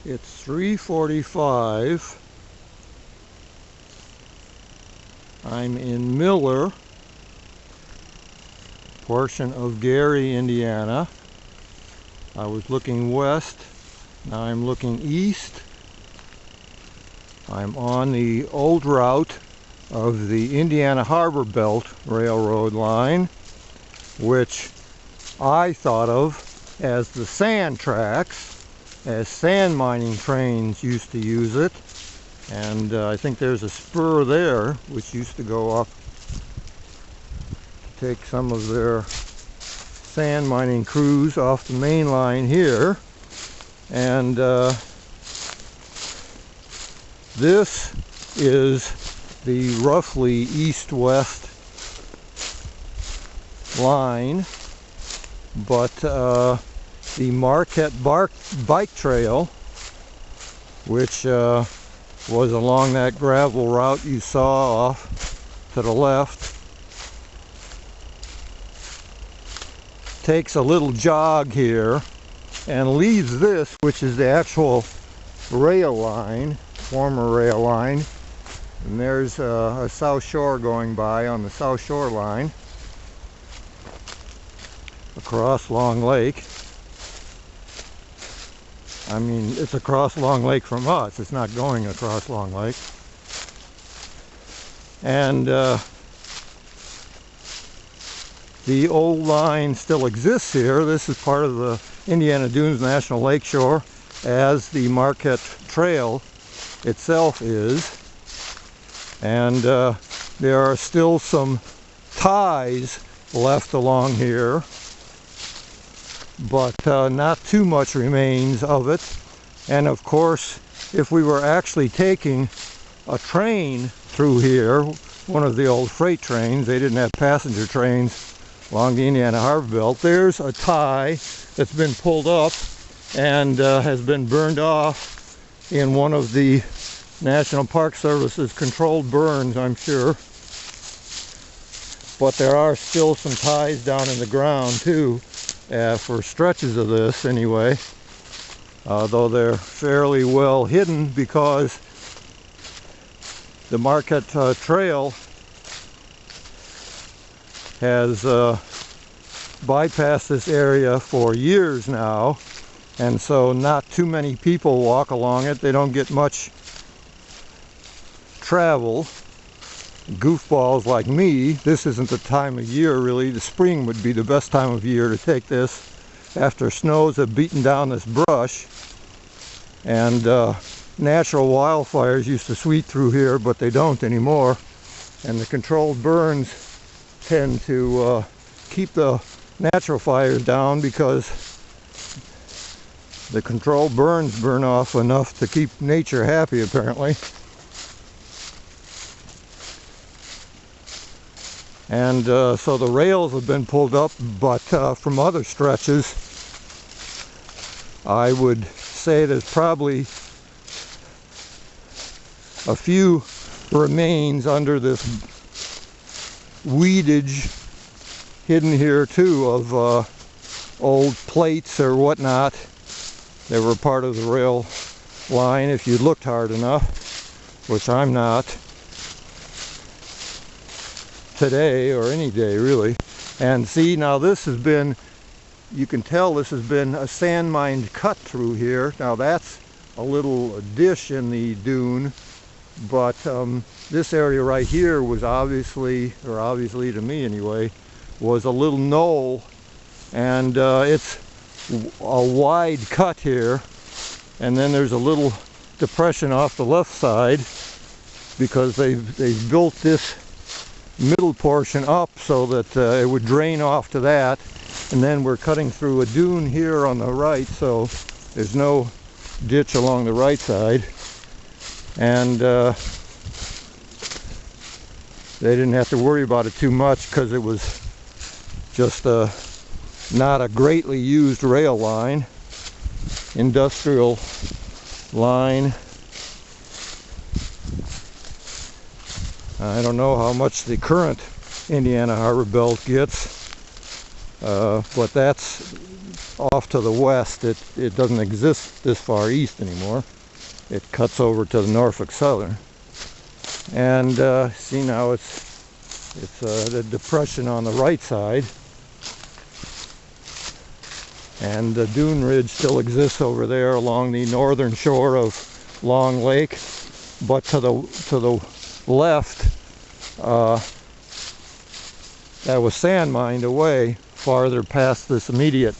It's 3:45. I'm in Miller, portion of Gary, Indiana. I was looking west, now I'm looking east. I'm on the old route of the Indiana Harbor Belt Railroad line, which I thought of as the sand tracks, as sand mining trains used to use it. And I think there's a spur there which used to go up to take some of their sand mining crews off the main line here. And this is the roughly east-west line, but the Marquette Bike Trail, which was along that gravel route you saw off to the left, takes a little jog here and leaves this, which is the actual rail line, former rail line. And there's a South Shore going by on the South Shore line across Long Lake. I mean, it's across Long Lake from us. It's not going across Long Lake. And the old line still exists here. This is part of the Indiana Dunes National Lakeshore, as the Marquette Trail itself is. And there are still some ties left along here, but not too much remains of it. And of course, if we were actually taking a train through here, one of the old freight trains, they didn't have passenger trains along the Indiana Harbor Belt, there's a tie that's been pulled up and has been burned off in one of the National Park Service's controlled burns, I'm sure. But there are still some ties down in the ground too, for stretches of this anyway, though they're fairly well hidden because the Marquette Trail has bypassed this area for years now, and so not too many people walk along it. They don't get much travel. Goofballs like me, this isn't the time of year really. The spring would be the best time of year to take this after snows have beaten down this brush. And natural wildfires used to sweep through here, but they don't anymore. And the controlled burns tend to keep the natural fires down, because the controlled burns burn off enough to keep nature happy, apparently. And so the rails have been pulled up, but from other stretches, I would say there's probably a few remains under this weedage hidden here too, of old plates or whatnot that were part of the rail line if you looked hard enough, which I'm not today or any day really. And see, now this has been, you can tell this has been a sand mine cut through here. Now that's a little dish in the dune, but this area right here was obviously, or obviously to me anyway, was a little knoll, and it's a wide cut here, and then there's a little depression off the left side because they've built this middle portion up so that it would drain off to that. And then we're cutting through a dune here on the right, so there's no ditch along the right side. And they didn't have to worry about it too much because it was just not a greatly used rail line, industrial line. I don't know how much the current Indiana Harbor Belt gets, but that's off to the west. It doesn't exist this far east anymore. It cuts over to the Norfolk Southern. And see, now it's the depression on the right side. And the dune ridge still exists over there along the northern shore of Long Lake. But to the left, that was sand mined away farther past this immediate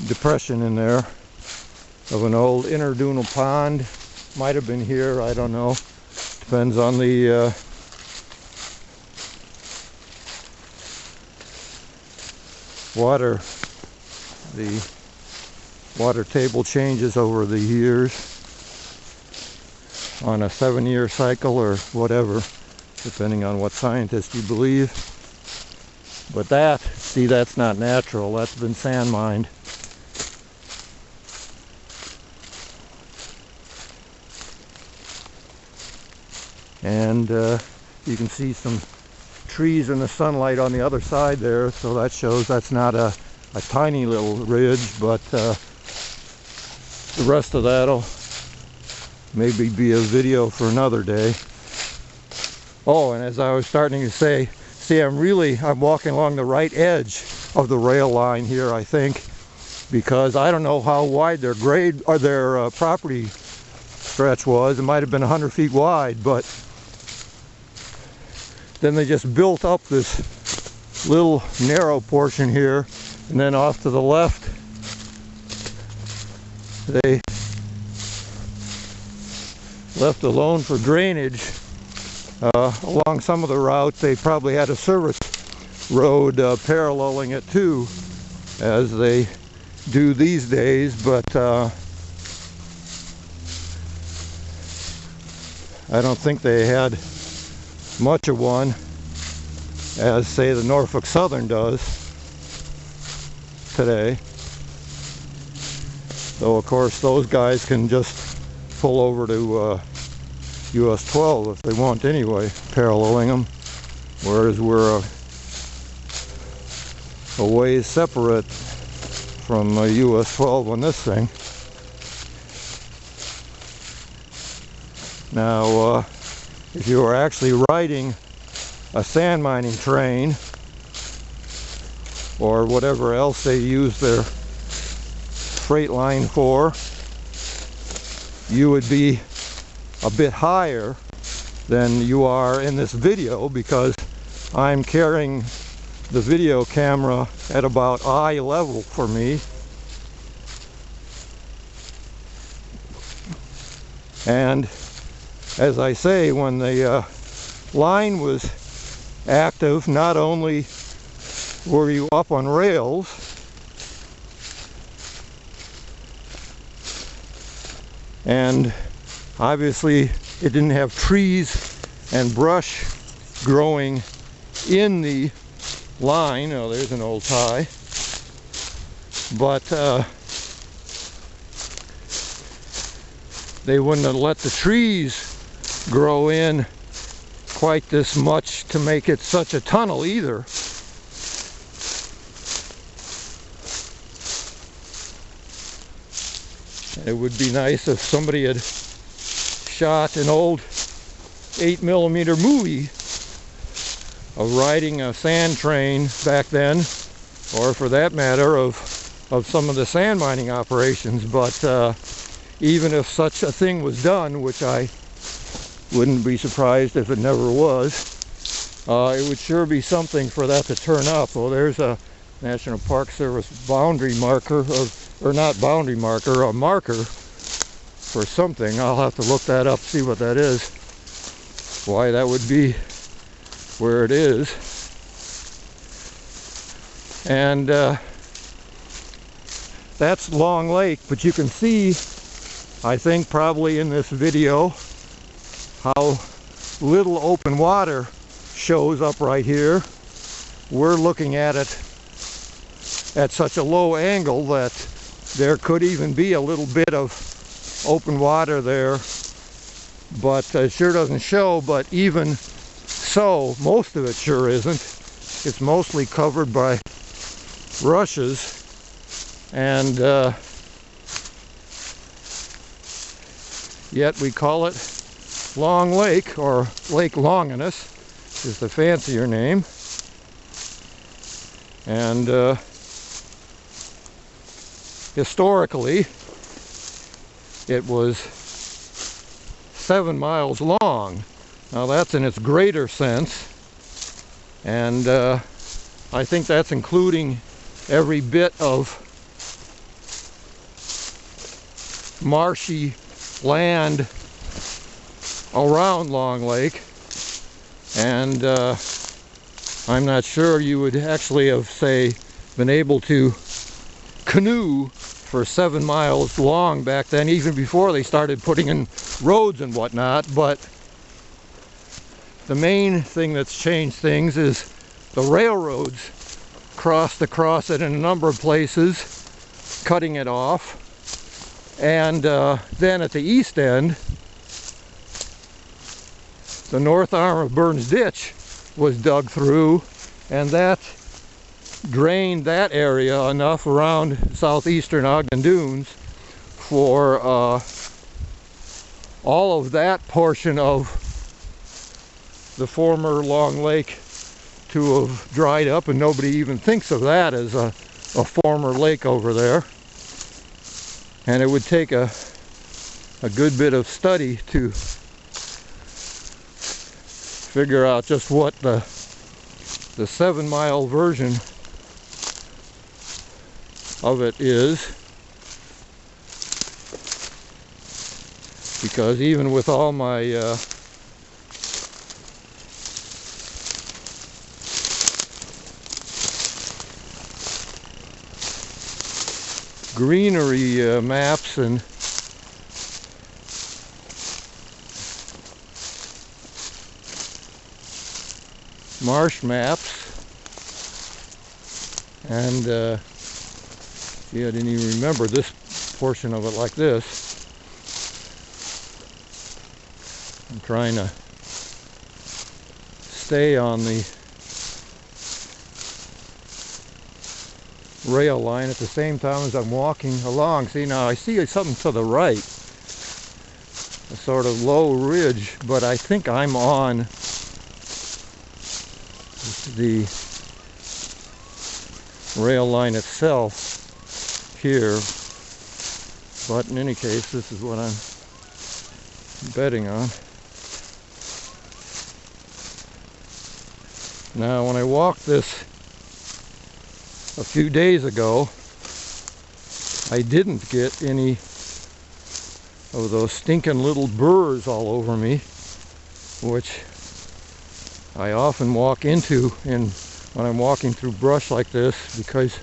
depression in there of an old interdunal pond. Might have been here, I don't know. Depends on the water table changes over the years on a 7-year cycle or whatever, depending on what scientist you believe. But that, see, that's not natural. That's been sand mined. And you can see some trees in the sunlight on the other side there, so that shows that's not a tiny little ridge, but the rest of that'll maybe be a video for another day. Oh, and as I was starting to say, see, I'm walking along the right edge of the rail line here, I think, because I don't know how wide their grade or their property stretch was. It might have been 100 feet wide, but then they just built up this little narrow portion here, and then off to the left they left alone for drainage. Along some of the route they probably had a service road paralleling it too, as they do these days, but I don't think they had much of one as, say, the Norfolk Southern does today. Though of course those guys can just pull over to US 12 if they want anyway, paralleling them, whereas we're a ways separate from US 12 on this thing. Now if you are actually riding a sand mining train or whatever else they use their freight line for, you would be a bit higher than you are in this video, because I'm carrying the video camera at about eye level for me. And as I say, when the line was active, not only were you up on rails, and obviously it didn't have trees and brush growing in the line. Oh, there's an old tie. But they wouldn't have let the trees grow in quite this much to make it such a tunnel either. It would be nice if somebody had shot an old 8mm of riding a sand train back then, or for that matter of some of the sand mining operations. But even if such a thing was done, which I wouldn't be surprised if it never was, it would sure be something for that to turn up. Well, there's a National Park Service boundary marker, or not boundary marker, a marker for something. I'll have to look that up, see what that is, why that would be where it is. And that's Long Lake, but you can see, I think probably in this video, how little open water shows up right here. We're looking at it at such a low angle that there could even be a little bit of open water there, but it sure doesn't show. But even so, most of it sure isn't. It's mostly covered by rushes, and yet we call it Long Lake, or Lake Longinus is the fancier name. And historically it was 7 miles long. Now that's in its greater sense, and I think that's including every bit of marshy land around Long Lake, and I'm not sure you would actually have, say, been able to canoe for 7 miles long back then, even before they started putting in roads and whatnot. But the main thing that's changed things is the railroads crossed across it in a number of places, cutting it off. And then at the east end, the north arm of Burns Ditch was dug through, and that drained that area enough around southeastern Ogden Dunes for all of that portion of the former Long Lake to have dried up, and nobody even thinks of that as a former lake over there. And it would take a good bit of study to figure out just what the 7-mile version of it is, because even with all my greenery maps and marsh maps, and see, I didn't even remember this portion of it like this. I'm trying to stay on the rail line at the same time as I'm walking along. See, now I see something to the right, a sort of low ridge, but I think I'm on the rail line itself here, but in any case, this is what I'm betting on. Now, when I walked this a few days ago, I didn't get any of those stinking little burrs all over me, which I often walk into when I'm walking through brush like this, because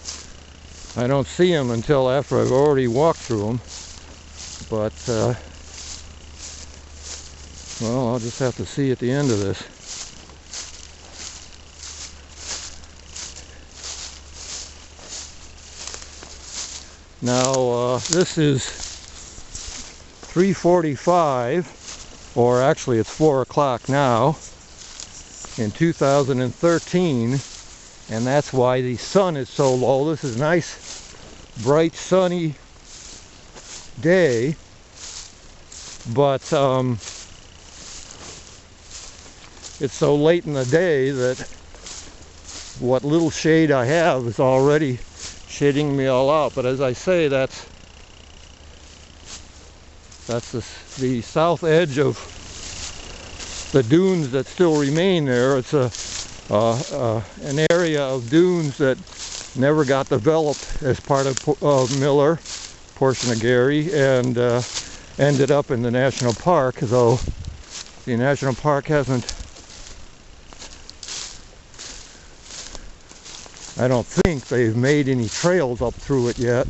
I don't see them until after I've already walked through them. But well, I'll just have to see at the end of this. Now this is 3:45, or actually it's 4 o'clock now, in 2013, and that's why the sun is so low. This is a nice, bright, sunny day, but it's so late in the day that what little shade I have is already shading me all out. But as I say, that's the south edge of the dunes that still remain there. It's an area of dunes that never got developed as part of Miller, portion of Gary, and ended up in the national park, though the national park hasn't, I don't think they've made any trails up through it yet.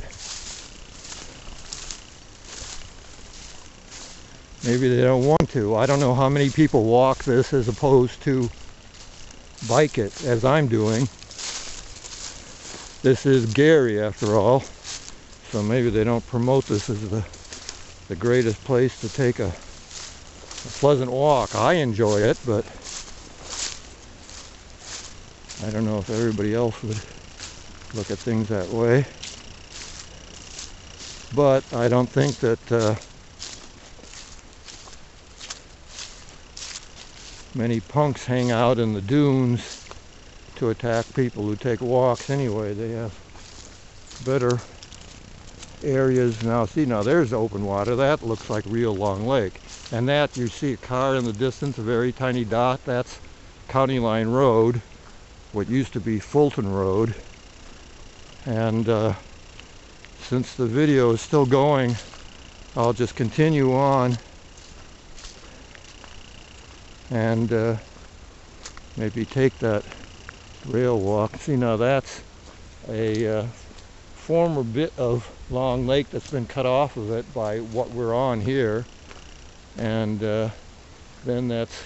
Maybe they don't want to. I don't know how many people walk this as opposed to bike it, as I'm doing. This is Gary, after all, so maybe they don't promote this as the greatest place to take a pleasant walk. I enjoy it, but I don't know if everybody else would look at things that way. but I don't think that many punks hang out in the dunes to attack people who take walks anyway. They have better areas. Now see, now there's open water. That looks like real Long Lake. And that, you see a car in the distance, a very tiny dot, that's County Line Road, what used to be Fulton Road. And since the video is still going, I'll just continue on and maybe take that rail walk. See, now that's a former bit of Long Lake that's been cut off of it by what we're on here, and then that's